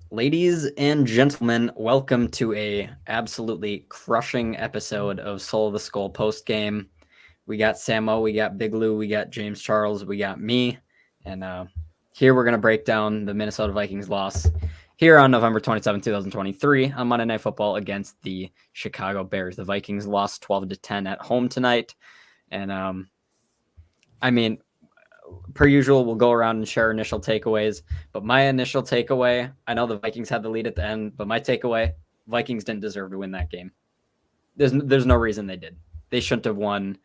Ladies and gentlemen, welcome to a absolutely crushing episode of Soul of the Skull post game. We got Samo, we got Big Lou, we got James Charles, we got me, and here we're gonna break down the Minnesota Vikings loss here on November 27, 2023, on Monday Night Football against the Chicago Bears. The Vikings lost 12-10 at home tonight, and I mean, per usual, we'll go around and share initial takeaways. But my initial takeaway, I know the Vikings had the lead at the end, but my takeaway, Vikings didn't deserve to win that game. There's no reason they did. They shouldn't have won.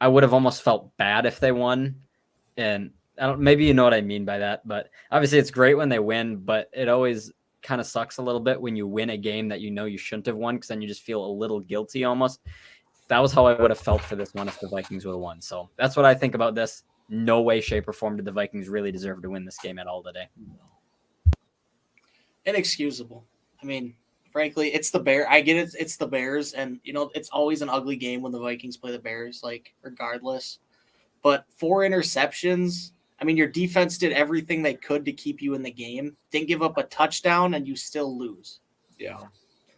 I would have almost felt bad if they won. And maybe you know what I mean by that, but obviously it's great when they win, but it always kind of sucks a little bit when you win a game that you know you shouldn't have won, because then you just feel a little guilty almost. That was how I would have felt for this one if the Vikings would have won. So that's what I think about this. No way, shape, or form did the Vikings really deserve to win this game at all today. Inexcusable. I mean, frankly, it's the Bears. I get it. It's the Bears, and it's always an ugly game when the Vikings play the Bears. Like regardless, but 4 interceptions. I mean, your defense did everything they could to keep you in the game. Didn't give up a touchdown, and you still lose. Yeah.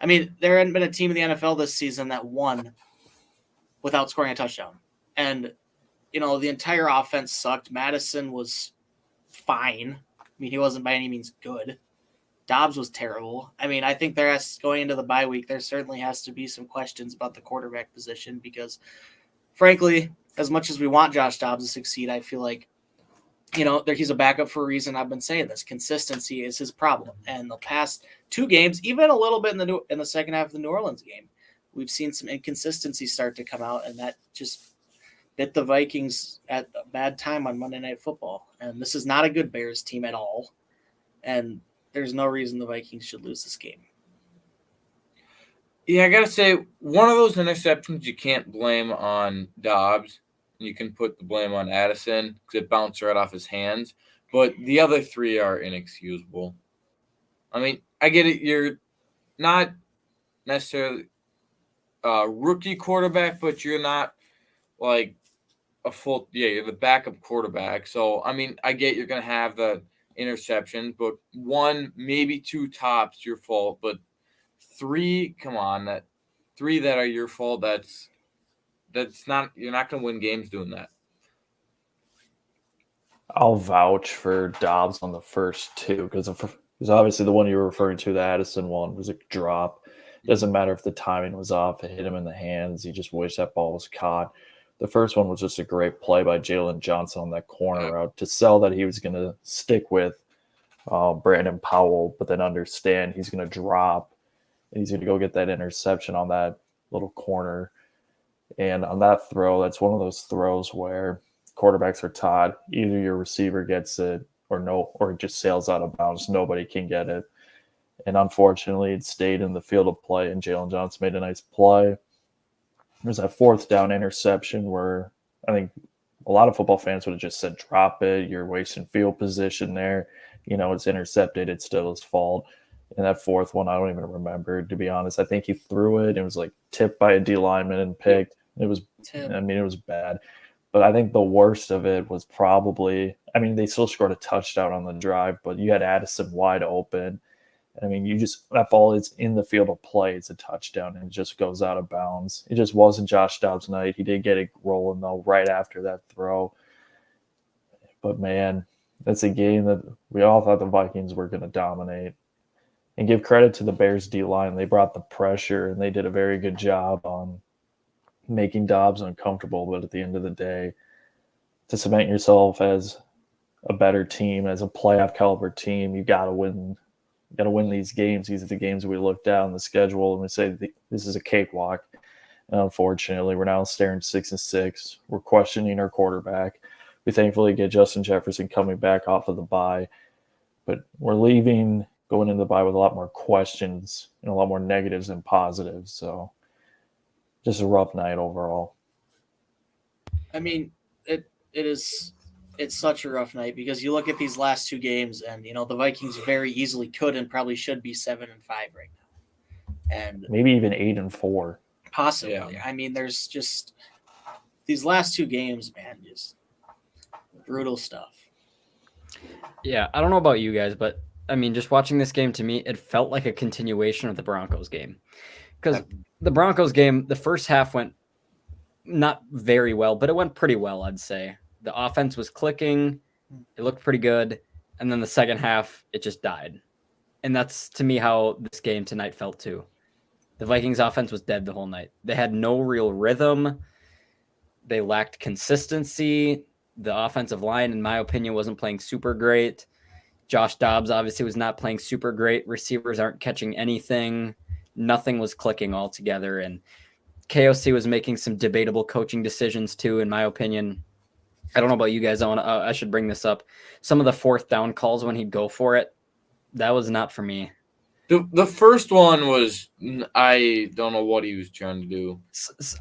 I mean, there hadn't been a team in the NFL this season that won without scoring a touchdown, and the entire offense sucked. Madison was fine. I mean, he wasn't by any means good. Dobbs was terrible. I mean, I think going into the bye week, there certainly has to be some questions about the quarterback position because, frankly, as much as we want Josh Dobbs to succeed, I feel like, he's a backup for a reason. I've been saying this. Consistency is his problem. And the past 2 games, even a little bit in the second half of the New Orleans game, we've seen some inconsistency start to come out, and that just bit the Vikings at a bad time on Monday Night Football. And this is not a good Bears team at all. And there's no reason the Vikings should lose this game. Yeah, I got to say, one of those interceptions you can't blame on Dobbs. You can put the blame on Addison because it bounced right off his hands. But the other 3 are inexcusable. I mean, I get it. You're not necessarily a rookie quarterback, but you're not like you're the backup quarterback. So, I mean, I get you're going to have the interceptions, but 1, maybe 2 tops your fault, but 3, come on, that 3 that are your fault, that's not, you're not going to win games doing that. I'll vouch for Dobbs on the first 2 because obviously the one you were referring to, the Addison one, was a drop. It doesn't matter if the timing was off, it hit him in the hands. He just wished that ball was caught. The first one was just a great play by Jalen Johnson on that corner route to sell that he was going to stick with Brandon Powell, but then understand he's going to drop and he's going to go get that interception on that little corner. And on that throw, that's one of those throws where quarterbacks are taught either your receiver gets it or it just sails out of bounds. Nobody can get it. And unfortunately, it stayed in the field of play, and Jalen Johnson made a nice play. There's that 4th down interception where I think a lot of football fans would have just said, drop it. You're wasting field position there. It's intercepted. It's still his fault. And that 4th one, I don't even remember, to be honest. I think he threw it. It was like tipped by a D lineman and picked. It was bad. But I think the worst of it was probably, they still scored a touchdown on the drive, but you had Addison wide open. That ball is in the field of play. It's a touchdown and it just goes out of bounds. It just wasn't Josh Dobbs' night. He did get it rolling though right after that throw. But man, that's a game that we all thought the Vikings were going to dominate. And give credit to the Bears D-line. They brought the pressure and they did a very good job on making Dobbs uncomfortable. But at the end of the day, to cement yourself as a better team, as a playoff caliber team, you got to win. You got to win these games. These are the games we look down the schedule and we say this is a cakewalk. And unfortunately, we're now staring 6-6. We're questioning our quarterback. We thankfully get Justin Jefferson coming back off of the bye, but we're going into the bye with a lot more questions and a lot more negatives than positives. So, just a rough night overall. I mean, it's such a rough night because you look at these last 2 games and, the Vikings very easily could and probably should be 7-5 right now. And maybe even 8-4. Possibly. Yeah. I mean, there's just these last 2 games, man, just brutal stuff. Yeah, I don't know about you guys, but I mean, just watching this game, to me, it felt like a continuation of the Broncos game. Because the Broncos game, the first half went not very well, but it went pretty well, I'd say. The offense was clicking. It looked pretty good. And then the second half, it just died. And that's, to me, how this game tonight felt, too. The Vikings offense was dead the whole night. They had no real rhythm. They lacked consistency. The offensive line, in my opinion, wasn't playing super great. Josh Dobbs obviously was not playing super great. Receivers aren't catching anything. Nothing was clicking altogether. And KOC was making some debatable coaching decisions too, in my opinion. I don't know about you guys. I should bring this up. Some of the fourth down calls when he'd go for it, that was not for me. The first one was, I don't know what he was trying to do.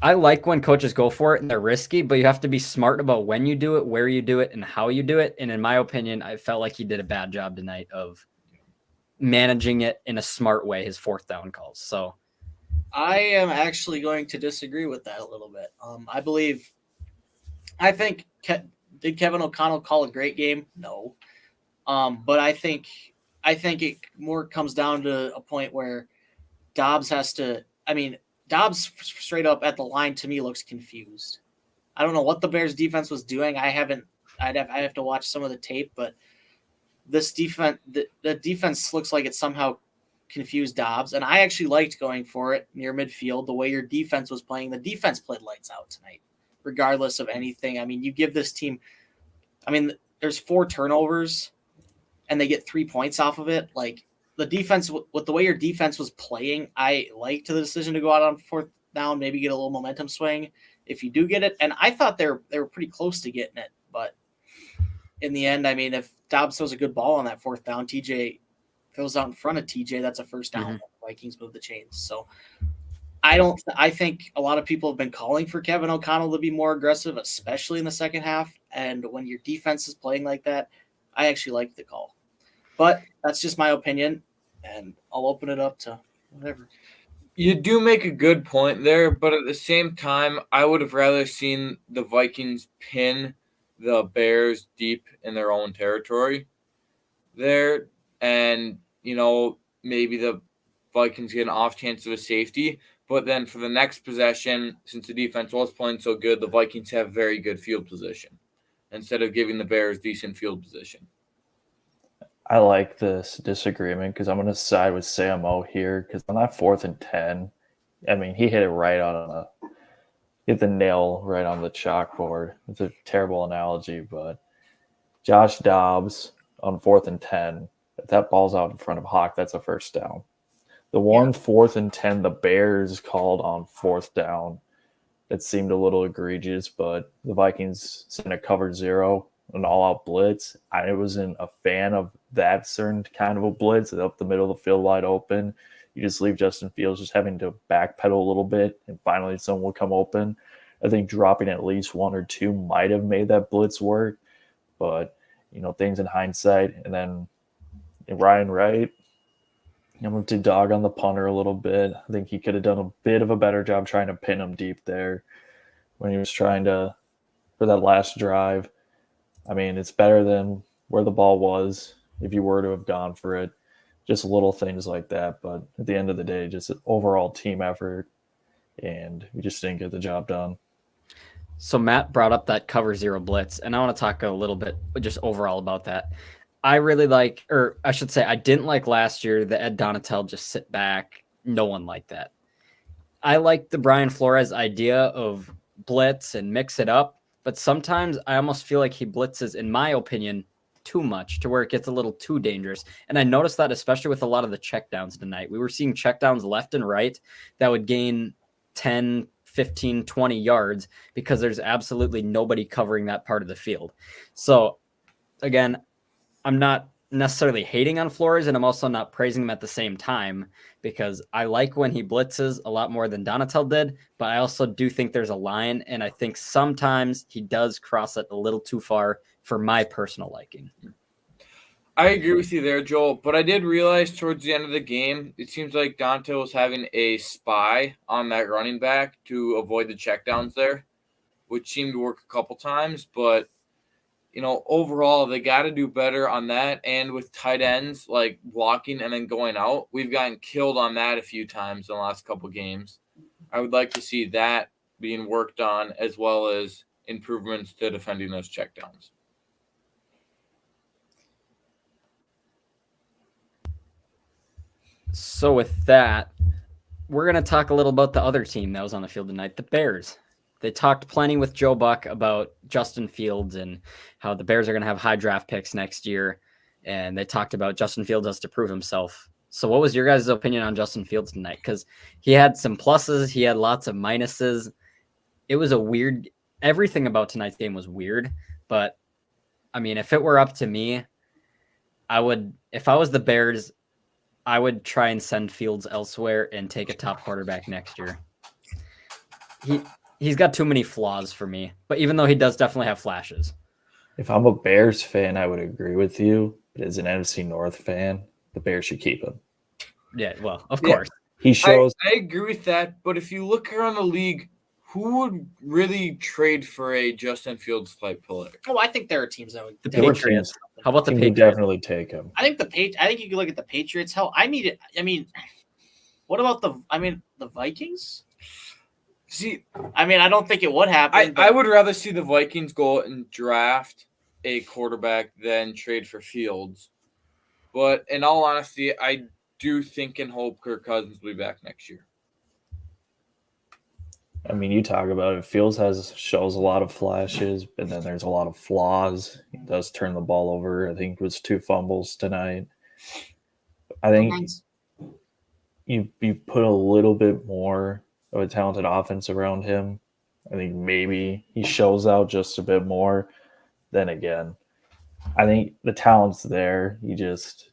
I like when coaches go for it and they're risky, but you have to be smart about when you do it, where you do it, and how you do it. And in my opinion, I felt like he did a bad job tonight of managing it in a smart way, his fourth down calls. So I am actually going to disagree with that a little bit. I think did Kevin O'Connell call a great game? No. But I think it more comes down to a point where Dobbs has to. I mean, Dobbs straight up at the line to me looks confused. I don't know what the Bears defense was doing. I have to watch some of the tape, but this defense, the defense looks like it somehow confused Dobbs. And I actually liked going for it near midfield. The way your defense was playing, the defense played lights out tonight, regardless of anything. I mean, you give this team. I mean, there's 4 turnovers, and they get 3 points off of it. Like the defense, with the way your defense was playing, I liked the decision to go out on fourth down, maybe get a little momentum swing if you do get it. And I thought they were pretty close to getting it, but in the end, I mean, if Dobbs throws a good ball on that fourth down, TJ goes out in front of TJ, that's a first down. Mm-hmm. Vikings move the chains. So I think a lot of people have been calling for Kevin O'Connell to be more aggressive, especially in the second half. And when your defense is playing like that, I actually like the call. But that's just my opinion, and I'll open it up to whatever. You do make a good point there, but at the same time, I would have rather seen the Vikings pin the Bears deep in their own territory there, and, maybe the Vikings get an off chance of a safety, but then for the next possession, since the defense was playing so good, the Vikings have very good field position instead of giving the Bears decent field position. I like this disagreement because I'm going to side with Samo here because on that 4th and 10, I mean, he hit it right hit the nail right on the chalkboard. It's a terrible analogy, but Josh Dobbs on 4th and 10, if that ball's out in front of Hawk, that's a first down. The 4th and 10 the Bears called on 4th down, it seemed a little egregious, but the Vikings sent a cover 0. An all-out blitz. I wasn't a fan of that certain kind of a blitz up the middle of the field wide open. You just leave Justin Fields just having to backpedal a little bit, and finally someone will come open. I think dropping at least 1 or 2 might have made that blitz work, but things in hindsight. And then Ryan Wright, I'm going to dog on the punter a little bit. I think he could have done a bit of a better job trying to pin him deep there when he was trying to for that last drive. I mean, it's better than where the ball was if you were to have gone for it. Just little things like that. But at the end of the day, just an overall team effort, and we just didn't get the job done. So Matt brought up that cover 0 blitz, and I want to talk a little bit just overall about that. I really like, or I should say I didn't like last year the Ed Donatel just sit back. No one liked that. I like the Brian Flores idea of blitz and mix it up. But sometimes I almost feel like he blitzes, in my opinion, too much to where it gets a little too dangerous. And I noticed that especially with a lot of the checkdowns tonight. We were seeing checkdowns left and right that would gain 10, 15, 20 yards because there's absolutely nobody covering that part of the field. So, again, I'm not necessarily hating on Flores, and I'm also not praising him at the same time because I like when he blitzes a lot more than Donatel did, but I also do think there's a line, and I think sometimes he does cross it a little too far for my personal liking. I agree with you there, Joel, but I did realize towards the end of the game, it seems like Dante was having a spy on that running back to avoid the checkdowns there, which seemed to work a couple times, but overall, they got to do better on that. And with tight ends, like blocking and then going out, we've gotten killed on that a few times in the last couple games. I would like to see that being worked on, as well as improvements to defending those checkdowns. So with that, we're going to talk a little about the other team that was on the field tonight, the Bears. They talked plenty with Joe Buck about Justin Fields and how the Bears are going to have high draft picks next year. And they talked about Justin Fields has to prove himself. So what was your guys' opinion on Justin Fields tonight? Because he had some pluses. He had lots of minuses. It was a weird – everything about tonight's game was weird. But, I mean, if it were up to me, I would – if I was the Bears, I would try and send Fields elsewhere and take a top quarterback next year. He's got too many flaws for me, but even though he does definitely have flashes. If I'm a Bears fan, I would agree with you. But as an NFC North fan, the Bears should keep him. Yeah, well, of course. He shows. I agree with that, but if you look around the league, who would really trade for a Justin Fields type player? Oh, I think there are teams that would. The There were Patriots. teams- How about the Team would Patriots? definitely take him. I think I think you could look at the Patriots. Hell, I mean, what about the Vikings? See, I mean, I don't think it would happen. I would rather see the Vikings go and draft a quarterback than trade for Fields. But in all honesty, I do think and hope Kirk Cousins will be back next year. I mean, you talk about it. Fields shows a lot of flashes, and then there's a lot of flaws. He does turn the ball over. I think it was 2 fumbles tonight. I think you put a little bit more of a talented offense around him. I think maybe he shows out just a bit more. Then again, I think the talent's there. It's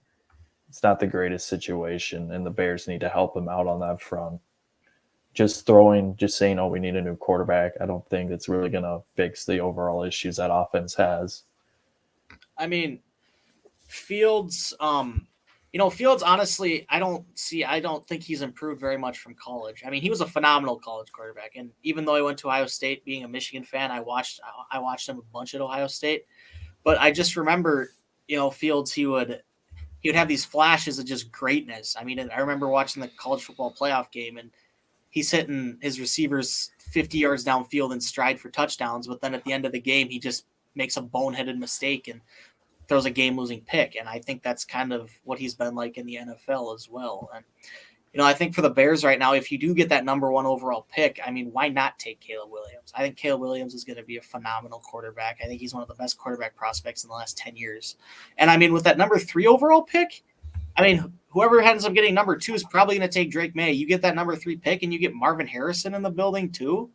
not the greatest situation, and the Bears need to help him out on that front. Just saying, oh, we need a new quarterback, I don't think it's really going to fix the overall issues that offense has. I mean, Fields, Fields, honestly, I don't think he's improved very much from college. I mean, he was a phenomenal college quarterback. And even though he went to Ohio State, being a Michigan fan, I watched him a bunch at Ohio State. But I just remember, Fields, he would have these flashes of just greatness. I mean, I remember watching the college football playoff game, and he's hitting his receivers 50 yards downfield in stride for touchdowns. But then at the end of the game, he just makes a boneheaded mistake and throws a game-losing pick. And I think that's kind of what he's been like in the NFL as well. And, I think for the Bears right now, if you do get that number 1 overall pick, I mean, why not take Caleb Williams? I think Caleb Williams is going to be a phenomenal quarterback. I think he's one of the best quarterback prospects in the last 10 years. And, I mean, with that number 3 overall pick, I mean, whoever ends up getting number 2 is probably going to take Drake May. You get that number 3 pick and you get Marvin Harrison in the building too.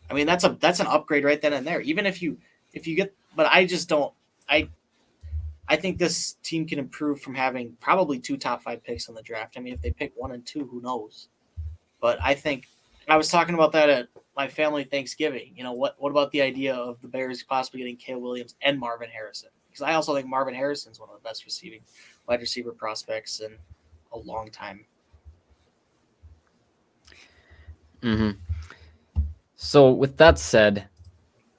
I mean, that's an upgrade right then and there. Even if you get, but I just don't. I think this team can improve from having probably 2 top 5 picks in the draft. I mean, if they pick 1 and 2, who knows? But I think I was talking about that at my family Thanksgiving. What about the idea of the Bears possibly getting Caleb Williams and Marvin Harrison? Because I also think Marvin Harrison is one of the best wide receiver prospects in a long time. Mm-hmm. So with that said,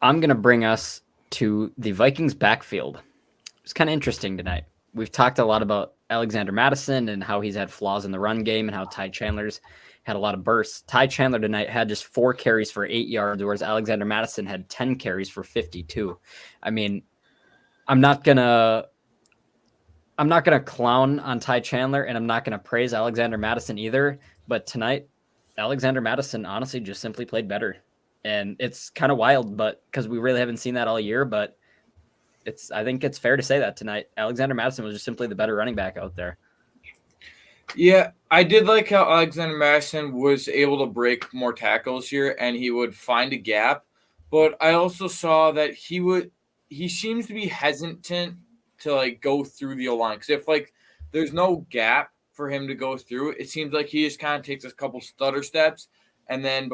I'm going to bring us to the Vikings backfield. It's kind of interesting tonight. We've talked a lot about Alexander Mattison and how he's had flaws in the run game and how Ty Chandler's had a lot of bursts. Ty Chandler tonight had just 4 carries for 8 yards, whereas Alexander Mattison had 10 carries for 52. I mean, I'm not gonna clown on Ty Chandler, and I'm not gonna praise Alexander Mattison either. But tonight, Alexander Mattison honestly just simply played better, and it's kind of wild, but because we really haven't seen that all year. But I think it's fair to say that tonight, Alexander Mattison was just simply the better running back out there. Yeah, I did like how Alexander Mattison was able to break more tackles here, and he would find a gap. But I also saw that he seems to be hesitant to go through the O-line, because if there's no gap for him to go through, it seems like he just kind of takes a couple stutter steps, and then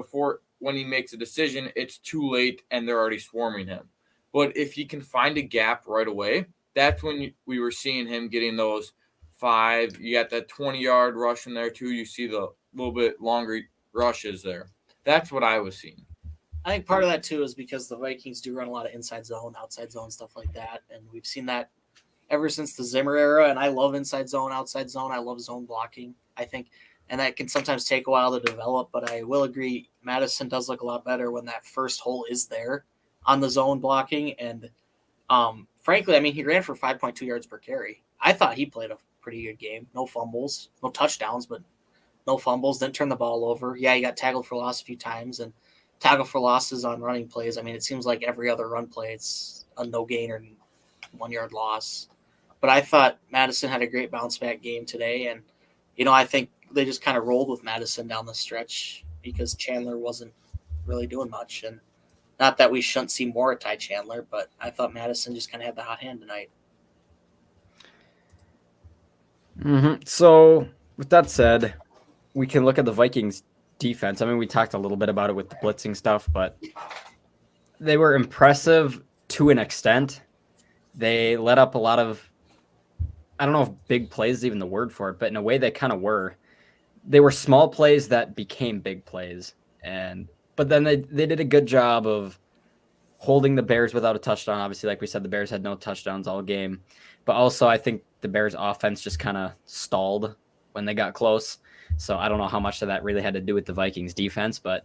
when he makes a decision, it's too late and they're already swarming him. But if he can find a gap right away, that's when we were seeing him getting those 5. You got that 20-yard rush in there too. You see the little bit longer rushes there. That's what I was seeing. I think part of that too is because the Vikings do run a lot of inside zone, outside zone, stuff like that, and we've seen that ever since the Zimmer era. And I love inside zone, outside zone. I love zone blocking. I think, and that can sometimes take a while to develop. But I will agree, Madison does look a lot better when that first hole is there on the zone blocking. And frankly, I mean, he ran for 5.2 yards per carry. I thought he played a pretty good game. No fumbles, no touchdowns, but no fumbles. Didn't turn the ball over. Yeah, he got tackled for loss a few times and tackle for losses on running plays. I mean, it seems like every other run play, it's a no gain or 1 yard loss. But I thought Madison had a great bounce back game today. And, I think they just kind of rolled with Madison down the stretch because Chandler wasn't really doing much. And not that we shouldn't see more at Ty Chandler, but I thought Madison just kind of had the hot hand tonight. So with that said, we can look at the Vikings defense. I mean, we talked a little bit about it with the blitzing stuff, but they were impressive to an extent. They let up a lot of, I don't know if big plays is even the word for it, but in a way they kind of were. They were small plays that became big plays. But then they did a good job of holding the Bears without a touchdown. Obviously, like we said, the Bears had no touchdowns all game. But also I think the Bears offense just kind of stalled when they got close. So I don't know how much of that really had to do with the Vikings defense. But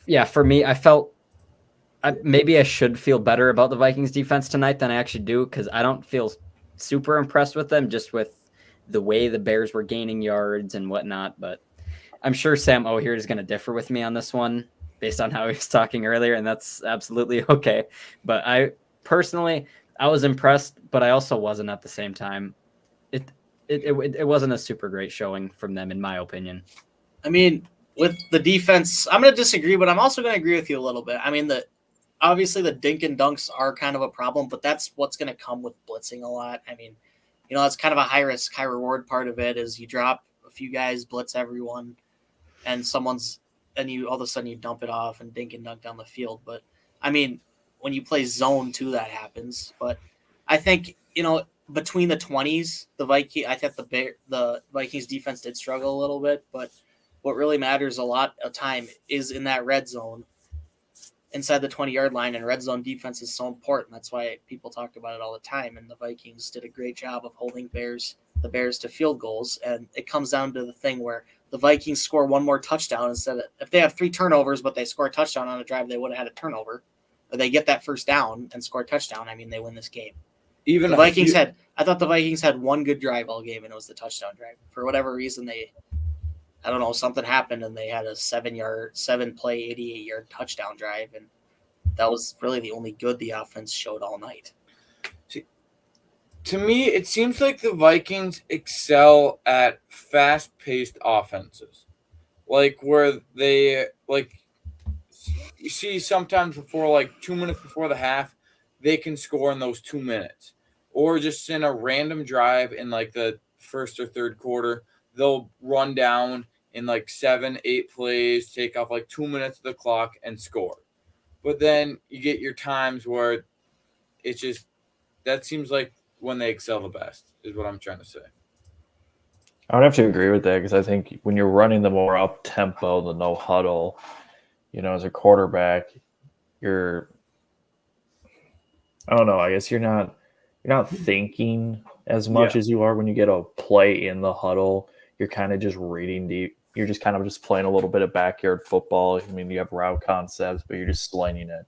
yeah, for me, I felt maybe I should feel better about the Vikings defense tonight than I actually do, because I don't feel super impressed with them just with the way the Bears were gaining yards and whatnot. But I'm sure Sam O here is going to differ with me on this one based on how he was talking earlier, and that's absolutely okay. But I personally, I was impressed, but I also wasn't at the same time. It wasn't a super great showing from them, in my opinion. I mean, with the defense, I'm going to disagree, but I'm also going to agree with you a little bit. I mean, obviously the dink and dunks are kind of a problem, but that's what's going to come with blitzing a lot. I mean, that's kind of a high risk, high reward part of it is you drop a few guys, blitz everyone, and you all of a sudden you dump it off and dink and dunk down the field. But I mean, when you play zone too, that happens. But I think, between the 20s, I thought the Vikings defense did struggle a little bit, but what really matters a lot of time is in that red zone inside the 20-yard line, and red zone defense is so important. That's why people talk about it all the time, and the Vikings did a great job of holding the Bears to field goals, and it comes down to the thing where the Vikings score one more touchdown instead of, if they have 3 turnovers but they score a touchdown on a drive, they would have had a turnover, or they get that first down and score a touchdown. I mean, they win this game. Even I thought the Vikings had one good drive all game, and it was the touchdown drive. For whatever reason, I don't know, something happened, and they had a 7-play, 88-yard touchdown drive, and that was really the only good the offense showed all night. To me, it seems like the Vikings excel at fast-paced offenses, like where they you see sometimes before 2 minutes before the half, they can score in those 2 minutes, or just in a random drive in the first or third quarter, they'll run down in 7-8 plays, take off 2 minutes of the clock and score. But then you get your times where it's just, that seems like when they excel the best is what I'm trying to say. I would have to agree with that, because I think when you're running the more up tempo, the no huddle, as a quarterback, I don't know, I guess you're not thinking as much as you are when you get a play in the huddle. You're kind of just reading deep. You're just kind of just playing a little bit of backyard football. I mean, you have route concepts, but you're just slinging it.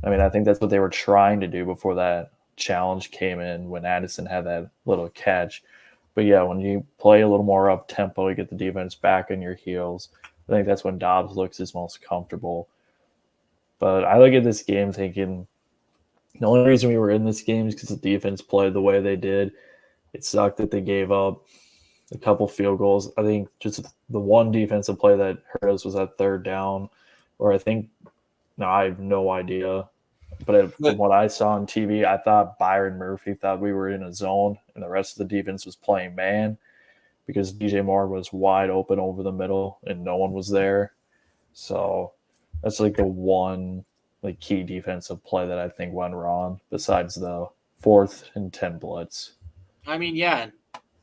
I mean, I think that's what they were trying to do before that challenge came in, when Addison had that little catch. But yeah, when you play a little more up tempo, you get the defense back on your heels. I think that's when Dobbs looks his most comfortable. But I look at this game thinking, the only reason we were in this game is because the defense played the way they did. It sucked that they gave up a couple field goals. I think just the one defensive play that hurt us was that third down, where I have no idea. But from what I saw on TV, I thought Byron Murphy thought we were in a zone and the rest of the defense was playing man, because DJ Moore was wide open over the middle and no one was there. So that's the one key defensive play that I think went wrong, besides the 4th and 10 blitz. I mean, yeah,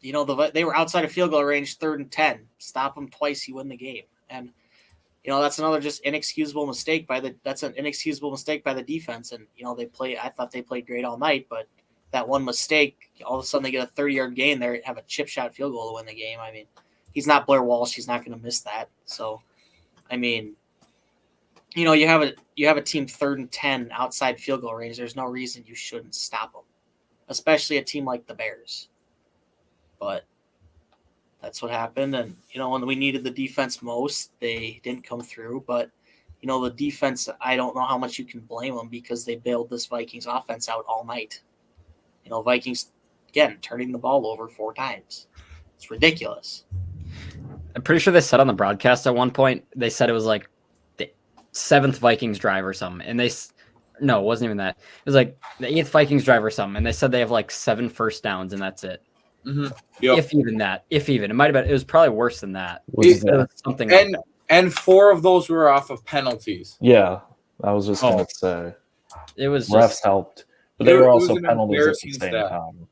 they were outside of field goal range, 3rd and 10. Stop them twice, you win the game. And that's another just inexcusable mistake that's an inexcusable mistake by the defense. And, I thought they played great all night, but that one mistake, all of a sudden they get a 30-yard gain there, have a chip shot field goal to win the game. I mean, he's not Blair Walsh. He's not going to miss that. So, I mean, you have a team 3rd and 10 outside field goal range. There's no reason you shouldn't stop them, especially a team like the Bears. But that's what happened. And, when we needed the defense most, they didn't come through. But, the defense, I don't know how much you can blame them because they bailed this Vikings offense out all night. Vikings, again, turning the ball over 4 times. It's ridiculous. I'm pretty sure they said on the broadcast at one point, they said it was like the 7th Vikings drive or something. And no, it wasn't even that. It was like the 8th Vikings drive or something. And they said they have like 7 first downs and that's it. Mm-hmm. Yep. If even that. It might have been. It was probably worse than that. Was It was something. And 4 of those were off of penalties. Yeah, I was just going to say. It was refs just, helped, but they were also an penalties at the embarrassing same stat. time.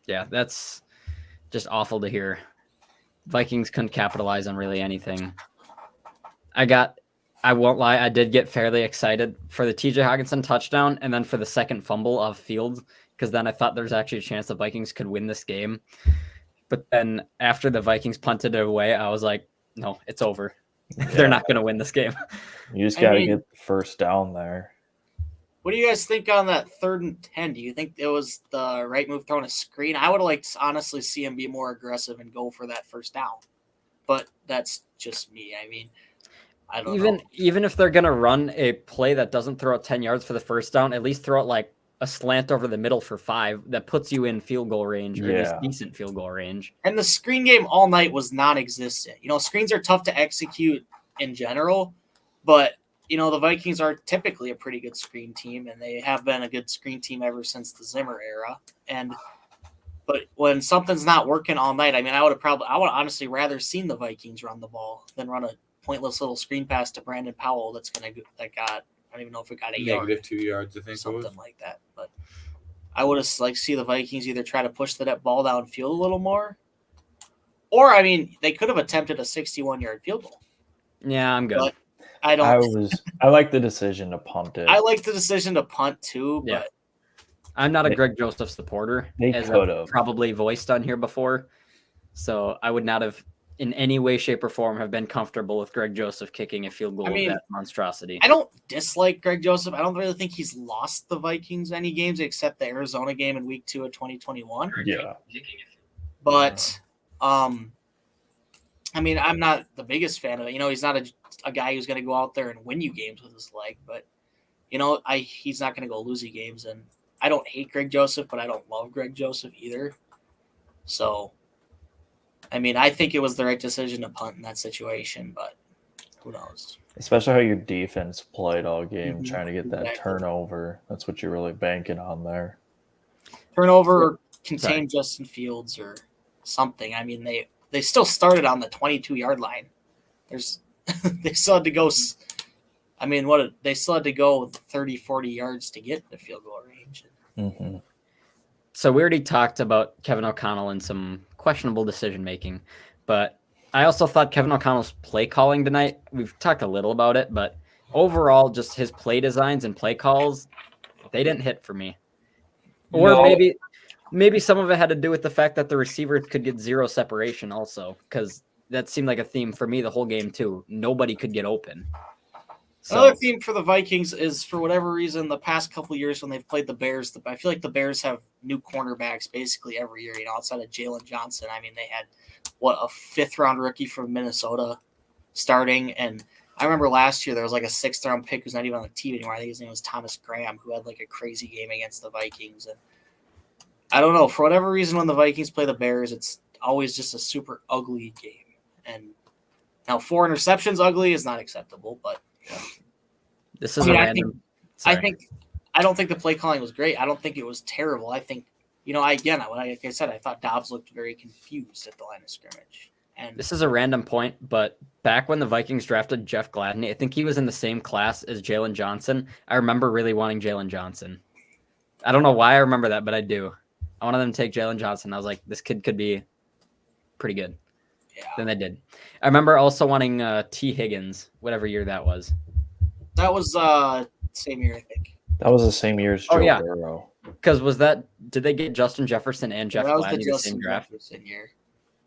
yeah, that's just awful to hear. Vikings couldn't capitalize on really anything. I won't lie, I did get fairly excited for the TJ Hawkinson touchdown and then for the second fumble off field, because then I thought there was actually a chance the Vikings could win this game. But then after the Vikings punted it away, I was like, no, it's over. They're not going to win this game. You just got to get the first down there. What do you guys think on that 3rd and 10? Do you think it was the right move throwing a screen? I would have liked to honestly see him be more aggressive and go for that first down. But that's just me. I mean, I don't know. Even if they're going to run a play that doesn't throw it 10 yards for the first down, at least throw it like a slant over the middle for 5 that puts you in field goal range or just decent field goal range. And the screen game all night was non-existent. Screens are tough to execute in general, but the Vikings are typically a pretty good screen team, and they have been a good screen team ever since the Zimmer era. But when something's not working all night, I mean, I would honestly rather seen the Vikings run the ball than run a pointless little screen pass to Brandon Powell that got, I don't even know if it got a yard. -2 yards, I think something like that. But I would have liked to see the Vikings either try to push that ball downfield a little more, or I mean, they could have attempted a 61-yard field goal. Yeah, I'm good. But I like the decision to punt it. I like the decision to punt too, but Yeah. I'm not a Greg Joseph supporter, as I've probably voiced on here before. So I would not have, in any way, shape, or form, have been comfortable with Greg Joseph kicking a field goal of that monstrosity. I don't dislike Greg Joseph. I don't really think he's lost the Vikings any games except the Arizona game in Week 2 of 2021. Yeah. But, I mean, I'm not the biggest fan of it. He's not a guy who's going to go out there and win you games with his leg. But, he's not going to go lose you games. And I don't hate Greg Joseph, but I don't love Greg Joseph either. So, I mean, I think it was the right decision to punt in that situation, but who knows? Especially how your defense played all game, trying to get that turnover. That's what you're really banking on there. Turnover or contain Justin Fields or something. I mean, they still started on the 22-yard line. They still had to go. I mean, they still had to go 30, 40 yards to get the field goal range. Mm-hmm. So we already talked about Kevin O'Connell and some questionable decision making, but I also thought Kevin O'Connell's play calling tonight, we've talked a little about it, but overall, just his play designs and play calls, they didn't hit for me. Or maybe some of it had to do with the fact that the receivers could get 0 separation also, because that seemed like a theme for me the whole game too. Nobody could get open. Another theme for the Vikings is, for whatever reason, the past couple of years when they've played the Bears, I feel like the Bears have new cornerbacks basically every year, outside of Jalen Johnson. I mean, they had, a 5th-round rookie from Minnesota starting, and I remember last year there was like a 6th-round pick who's not even on the team anymore. I think his name was Thomas Graham, who had like a crazy game against the Vikings. And I don't know, for whatever reason when the Vikings play the Bears, it's always just a super ugly game. And now 4 interceptions ugly is not acceptable, but this is random. I don't think the play calling was great. I don't think it was terrible. I think, like I said, I thought Dobbs looked very confused at the line of scrimmage. And this is a random point, but back when the Vikings drafted Jeff Gladney, I think he was in the same class as Jalen Johnson. I remember really wanting Jalen Johnson. I don't know why I remember that, but I do. I wanted them to take Jalen Johnson. I was like, this kid could be pretty good. than they did. I remember also wanting T. Higgins, whatever year that was. That was same year, I think. That was the same year as Joe yeah. Burrow. Because did they get Justin Jefferson and Jeff Gladney the same draft? Jefferson year.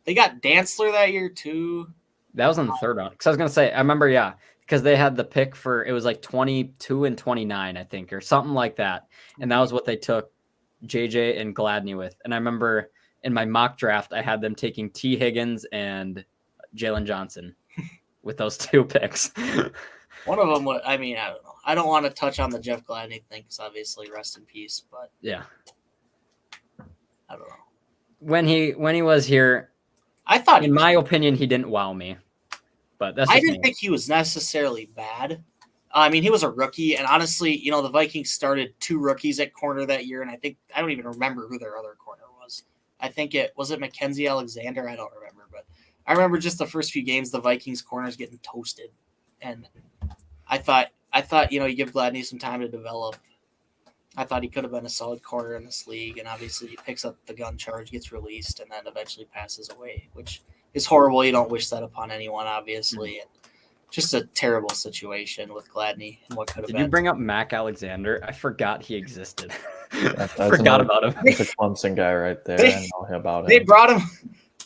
They got Dantzler that year too. That was in the third round. Because I was going to say, I remember, because they had the pick it was like 22 and 29, I think, or something like that. And that was what they took JJ and Gladney with. And I remember in my mock draft, I had them taking T. Higgins and Jalen Johnson with those 2 picks. One of them, I don't know. I don't want to touch on the Jeff Gladney thing because obviously rest in peace. But yeah, I don't know. When he was here, I thought, in my opinion, he didn't wow me. But I didn't think he was necessarily bad. He was a rookie, and honestly, the Vikings started 2 rookies at corner that year, and I don't even remember who their other corner was. I think it Mackenzie Alexander. I don't remember, but I remember just the first few games, the Vikings corners getting toasted, and I thought you give Gladney some time to develop. I thought he could have been a solid corner in this league, and obviously he picks up the gun charge, gets released, and then eventually passes away, which is horrible. You don't wish that upon anyone, obviously. And just a terrible situation with Gladney and what could have been. Did you bring up Mac Alexander? I forgot he existed. Forgot about him. That's a Clemson guy right there. I know about him.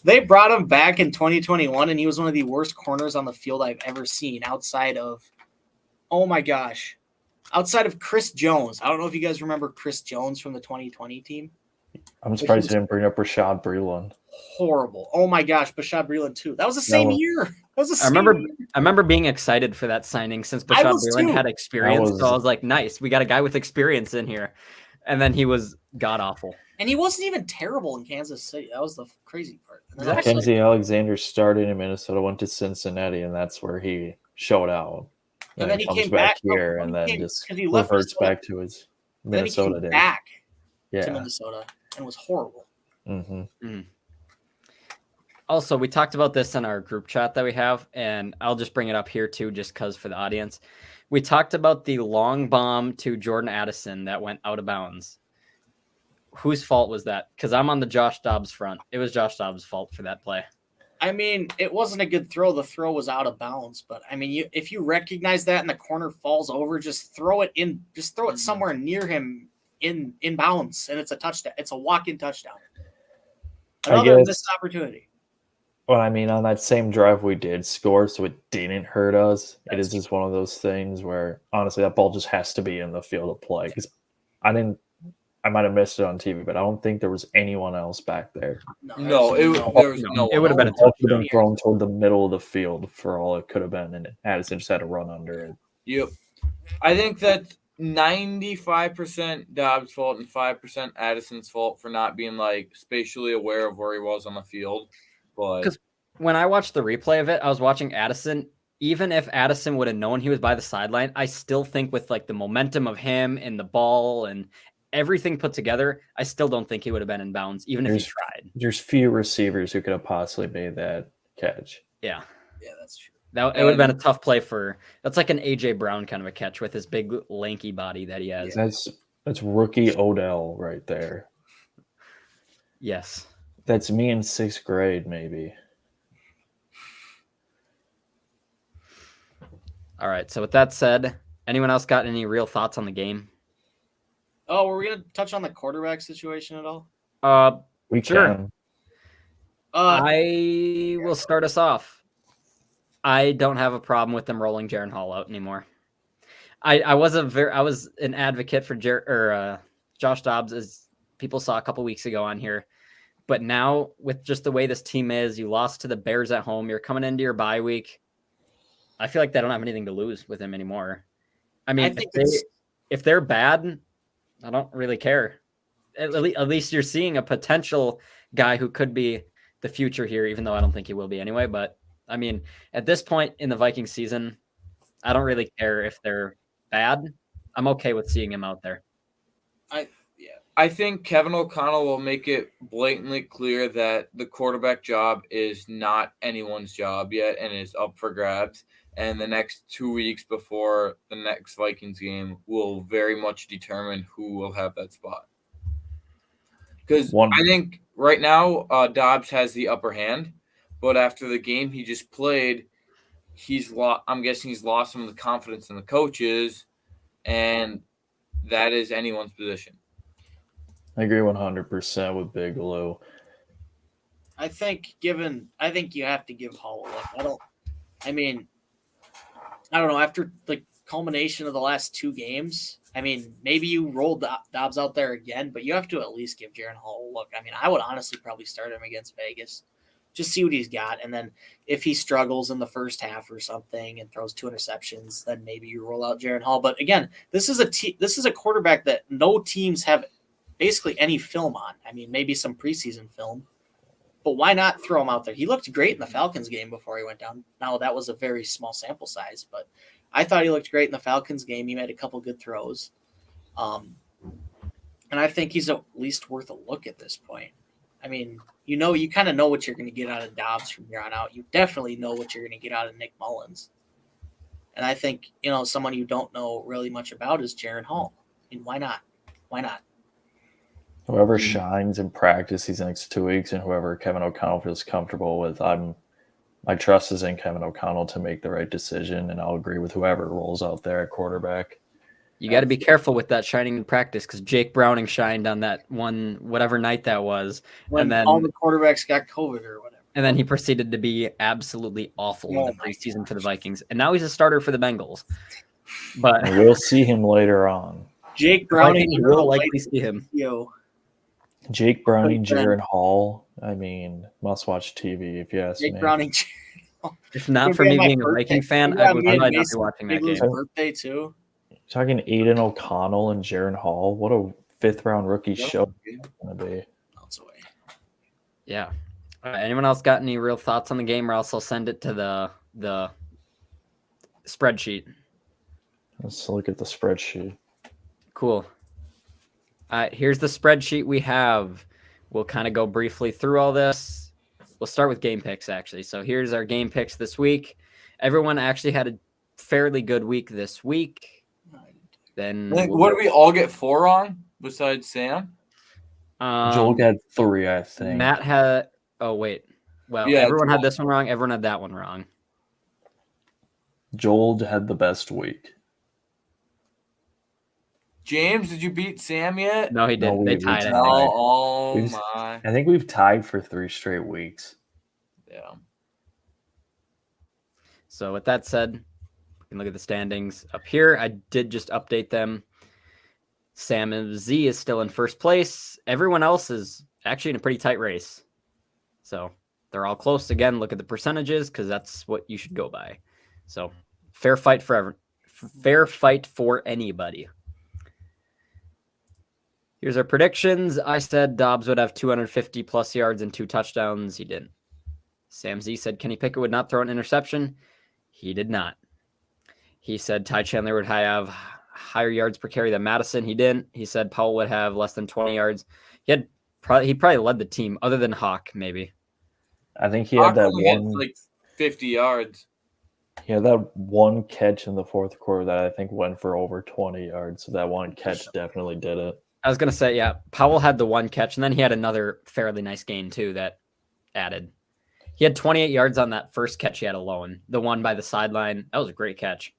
They brought him back in 2021, and he was one of the worst corners on the field I've ever seen outside of Chris Jones. I don't know if you guys remember Chris Jones from the 2020 team. I'm surprised you didn't bring up Rashad Breeland. Horrible. Oh my gosh, Rashad Breeland too. That was the same year. I remember being excited for that signing since Rashad Breeland had experience. So I was like, nice, we got a guy with experience in here. And then he was god awful. And he wasn't even terrible in Kansas City. That was the crazy part. Mackenzie Alexander started in Minnesota, went to Cincinnati, and that's where he showed out. And then he comes came back here, and then just reverts back to his Minnesota days. Back to Minnesota, and was horrible. Mm-hmm. Mm-hmm. Also, we talked about this in our group chat that we have, and I'll just bring it up here too, just because for the audience. We talked about the long bomb to Jordan Addison that went out of bounds. Whose fault was that? Because I'm on the Josh Dobbs front. It was Josh Dobbs' fault for that play. It wasn't a good throw. The throw was out of bounds. But, if you recognize that and the corner falls over, just throw it in. Just throw it somewhere near him in bounds, and it's a touchdown. It's a walk-in touchdown. Another missed opportunity. Well, on that same drive we did score, so it didn't hurt us. It is just one of those things where, honestly, that ball just has to be in the field of play. Because I might have missed it on TV, but I don't think there was anyone else back there. No, there was no. It would have been a touchdown thrown toward the middle of the field for all it could have been, and Addison just had to run under it. Yep. I think that's 95% Dobbs' fault and 5% Addison's fault for not being spatially aware of where he was on the field. Because when I watched the replay of it, I was watching Addison. Even if Addison would have known he was by the sideline, I still think with the momentum of him and the ball and everything put together, I still don't think he would have been in bounds, even if he tried. There's few receivers who could have possibly made that catch. Yeah. Yeah, that's true. It would have been a tough play that's like an AJ Brown kind of a catch with his big lanky body that he has. That's rookie Odell right there. Yes. That's me in 6th grade, maybe. All right. So with that said, anyone else got any real thoughts on the game? Oh, were we going to touch on the quarterback situation at all? We can. I will start us off. I don't have a problem with them rolling Jaren Hall out anymore. I was an advocate for Josh Dobbs, as people saw a couple weeks ago on here. But now, with just the way this team is, you lost to the Bears at home. You're coming into your bye week. I feel like they don't have anything to lose with him anymore. If they're bad, I don't really care. At least you're seeing a potential guy who could be the future here, even though I don't think he will be anyway. But, at this point in the Vikings season, I don't really care if they're bad. I'm okay with seeing him out there. I think Kevin O'Connell will make it blatantly clear that the quarterback job is not anyone's job yet and is up for grabs. And the next 2 weeks before the next Vikings game will very much determine who will have that spot. Because I think right now Dobbs has the upper hand, but after the game he just played, I'm guessing he's lost some of the confidence in the coaches, and that is anyone's position. I agree 100% with Big Lou. I think you have to give Hall a look. I don't know. After the culmination of the last 2 games, maybe you roll Dobbs out there again, but you have to at least give Jaren Hall a look. I would honestly probably start him against Vegas. Just see what he's got, and then if he struggles in the first half or something and throws 2 interceptions, then maybe you roll out Jaren Hall. But again, this is a quarterback that no teams have basically any film on. Maybe some preseason film, but why not throw him out there? He looked great in the Falcons game before he went down. Now, that was a very small sample size, but I thought he looked great in the Falcons game. He made a couple good throws, and I think he's at least worth a look at this point. You kind of know what you're going to get out of Dobbs from here on out. You definitely know what you're going to get out of Nick Mullins. And I think, someone you don't know really much about is Jaren Hall. Why not? Why not? Whoever shines in practice these next 2 weeks and whoever Kevin O'Connell feels comfortable with, my trust is in Kevin O'Connell to make the right decision, and I'll agree with whoever rolls out there at quarterback. You got to be careful with that shining in practice because Jake Browning shined on that one, whatever night that was. When and then all the quarterbacks got COVID or whatever. And then he proceeded to be absolutely awful in the preseason for the Vikings. And now he's a starter for the Bengals. But and we'll see him later on. Jake Browning will likely see him. Jake Browning, Jaren Hall. Must-watch TV if you ask me. Jake Browning. If not for me being a Viking fan, I would not be watching that game. Birthday too. Talking Aiden O'Connell and Jaren Hall. What a 5th-round rookie show it's going to be. Yeah. Anyone else got any real thoughts on the game, or else I'll send it to the spreadsheet. Let's look at the spreadsheet. Cool. Here's the spreadsheet we have. We'll kind of go briefly through all this. We'll start with game picks, actually. So here's our game picks this week. Everyone actually had a fairly good week this week. Then what did we all get 4 wrong besides Sam? Joel got 3, I think. Matt had. Oh wait. Well, yeah, everyone had this one wrong. Everyone had that one wrong. Joel had the best week. James, did you beat Sam yet? No, he didn't. They tied it. Oh my! I think we've tied for 3 straight weeks. Yeah. So with that said, we can look at the standings up here. I did just update them. Sam and Z is still in first place. Everyone else is actually in a pretty tight race. So they're all close. Again, look at the percentages because that's what you should go by. So fair fight for anybody. Here's our predictions. I said Dobbs would have 250 plus yards and 2 touchdowns. He didn't. Sam Z said Kenny Pickett would not throw an interception. He did not. He said Ty Chandler would have higher yards per carry than Madison. He didn't. He said Powell would have less than 20 yards. He probably led the team, other than Hawk, maybe. I think he had that one, like 50 yards. He had that one catch in the 4th quarter that I think went for over 20 yards. So that one catch definitely did it. I was going to say, yeah, Powell had the one catch, and then he had another fairly nice gain, too, that added. He had 28 yards on that first catch he had alone. The one by the sideline, that was a great catch.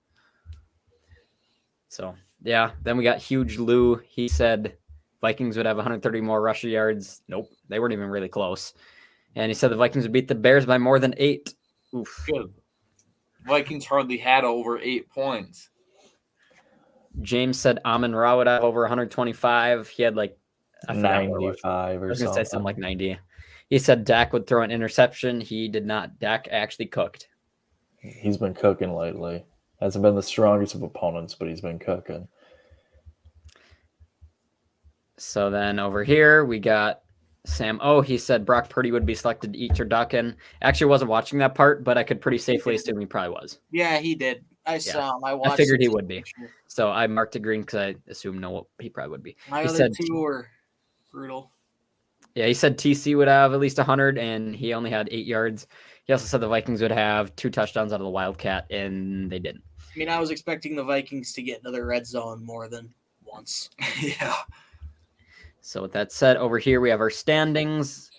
So, yeah, then we got Huge Lou. He said Vikings would have 130 more rushing yards. Nope, they weren't even really close. And he said the Vikings would beat the Bears by more than 8. Oof. Good. Vikings hardly had over 8 points. James said Amon-Ra would have over 125. He had like 95 or something. I was going to say something like 90. He said Dak would throw an interception. He did not. Dak actually cooked. He's been cooking lately. Hasn't been the strongest of opponents, but he's been cooking. So then over here, we got Sam O. He said Brock Purdy would be selected to eat turducken. Actually, wasn't watching that part, but I could pretty safely assume he probably was. Yeah, he did. I saw him. I figured he would be. So I marked it green because I assumed he probably would be. My he other said 2 were brutal. Yeah, he said TC would have at least 100, and he only had 8 yards. He also said the Vikings would have 2 touchdowns out of the Wildcat, and they didn't. I was expecting the Vikings to get another red zone more than once. Yeah. So with that said, over here we have our standings.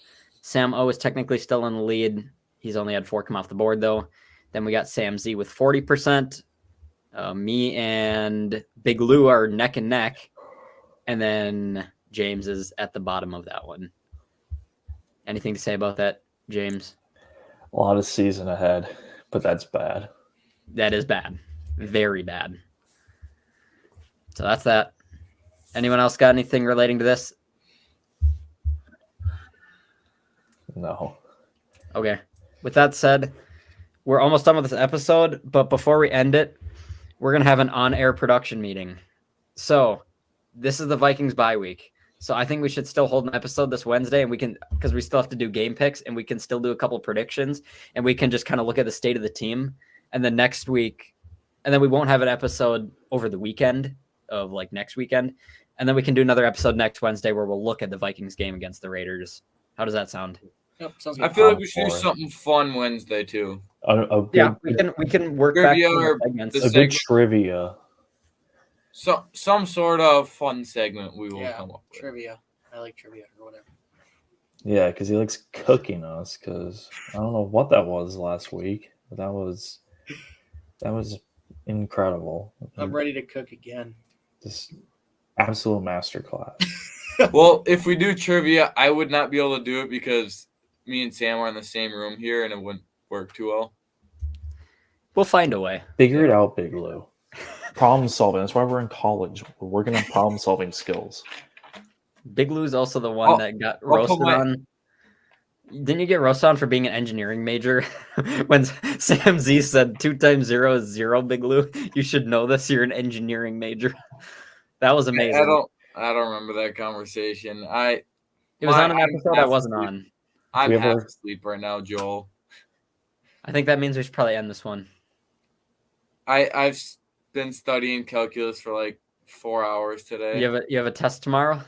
Sam O is technically still in the lead. He's only had 4 come off the board, though. Then we got Sam Z with 40%. Me and Big Lou are neck and neck. And then James is at the bottom of that one. Anything to say about that, James? A lot of season ahead, but that's bad. That is bad. Very bad. So that's that. Anyone else got anything relating to this? No. Okay. With that said, we're almost done with this episode, but before we end it, we're going to have an on-air production meeting. So this is the Vikings bye week. So I think we should still hold an episode this Wednesday, and we can, because we still have to do game picks, and we can still do a couple predictions, and we can just kind of look at the state of the team. And then next week, and then we won't have an episode over the weekend of like next weekend. And then we can do another episode next Wednesday where we'll look at the Vikings game against the Raiders. How does that sound? Yep, sounds good. I feel like we should do something fun Wednesday too. Yeah, we can work back Trivia to or the segments. the a good trivia. So some sort of fun segment we will Yeah, come up with. trivia. I like trivia or whatever. Yeah, because he likes cooking us. Because I don't know what that was last week, but that was incredible. I'm ready to cook again. Just absolute masterclass. Well, if we do trivia, I would not be able to do it because me and Sam are in the same room here, and it wouldn't work too well. We'll find a way. Figure it out, Big Lou. Problem solving. That's why we're in college. We're working on problem solving skills. Big Lou's also the one that got roasted on. Didn't you get roasted on for being an engineering major? When Sam Z said 2 times 0 is 0, Big Lou, you should know this. You're an engineering major. That was amazing. I don't remember that conversation. It was on an episode I wasn't on. I'm half asleep right now, Joel. I think that means we should probably end this one. I've been studying calculus for like 4 hours today. You have a test tomorrow?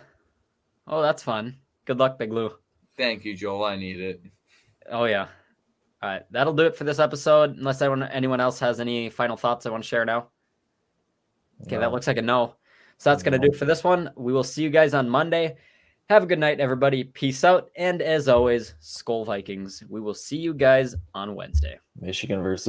Oh, that's fun. Good luck, Big Lou. Thank you, Joel. I need it. Oh, yeah. All right. That'll do it for this episode. Unless anyone else has any final thoughts I want to share now. Okay, No. that looks like a no. So that's going to do it for this one. We will see you guys on Monday. Have a good night, everybody. Peace out. And as always, SKOL Vikings. We will see you guys on Wednesday. Michigan versus